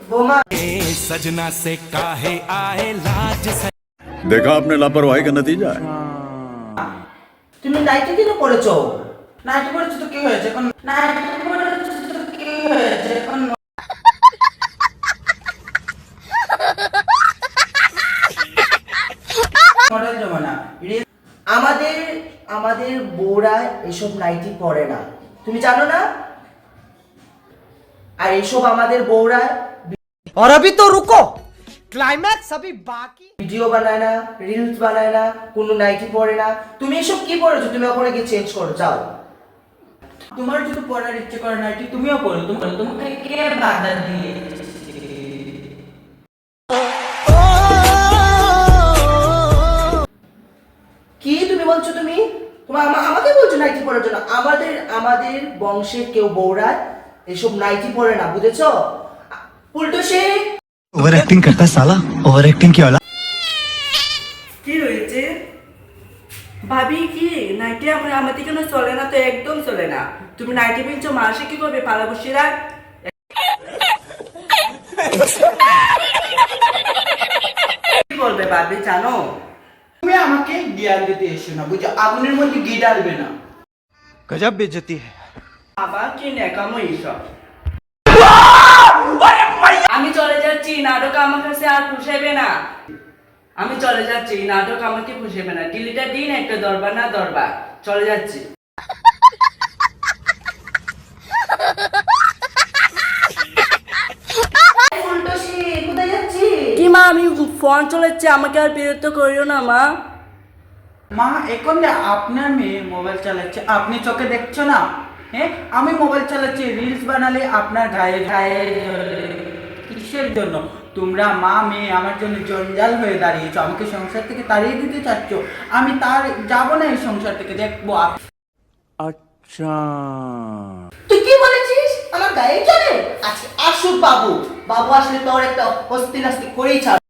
बोमा सजना से काहे आए लाज देखा आपने लापरवाही का नतीजा है। তুমি নাইটি কেন পড়েছো? নাইটি পড়েছো তো কি হয়েছে এখন? নাইটি পড়েছো তো কি হয়েছে এখন? মডেল জমানা। আমাদের আমাদের বউরা এসব নাইটি পরে না, তুমি জানো না? আর এসব আমাদের বউরা और अभी तो रुको, क्लाइमैक्स अभी बाकी। ভিডিও বানায় না, রিলস বানায় না, কোনো নাইটি পরে না। তুমি এসব কি পরেছো? তুমি ওখানে গিয়ে চেঞ্জ করো যাও। তোমার যদি পরার ইচ্ছে করে নাইটি তুমিও পরো, তোমাকে কে বাধা দিয়েছে? কি তুমি বলছো? তুমি আমাকে বলছো নাইটি পরার জন্য? আমাদের বংশের কেউ বউরা এসব নাইটি পরে না, বুঝেছো? উল্টো সে ओवर एक्टिंग करता है साला, ओवर एक्टिंग की औलाद। কি হয়েছে ভাবি? কি নাইটি আমাদের কেন চলে না? তো একদম চলে না। তুমি নাইটি পিনছো, মাসে কি করবে? পালা বসিরা কি বলবে ভাবি জানো? তুমি আমাকে জ্ঞান দিতে এসো না, বুঝছো? আগুনের মধ্যে ঘি ডালবে না। गजब बेइज्जती है। আবার কি নেকামো এইসব। আমি চলে যাচ্ছি, নাটক আমার কাছে আর পুষাবে না। আমি চলে যাচ্ছি, নাটক আমাকে পুষাবে না। ডিলিটা দিন, একটা দরবার না দরবার, চলে যাচ্ছি। ফুলটসি কোথায় যাচ্ছি? কি মা, আমি ফোন চলেছে, আমাকে আর বিরক্ত করিও না মা। মা এখন আপনার মেয়ে মোবাইল চালাচ্ছে, আপনি চোখে দেখছো না? হ্যাঁ, আমি মোবাইল চালাচ্ছি, রিলস বানালে আপনার গায়ে গায়ে কিসের জন্য? তোমরা মা মেয়ে আমার জন্য জঞ্জাল হয়ে দাঁড়িয়েছো, আমাকে সংসার থেকে তাড়িয়ে দিতে চাচ্ছ। আমি তার যাব না এই সংসার থেকে, দেখবো। अच्छा তুই কি বলেছিস? আমার গায়ে চলে? আচ্ছা আসুক বাবু, বাবু আসলে তোর একটা হস্তি নাস্তি করেই ছাড়।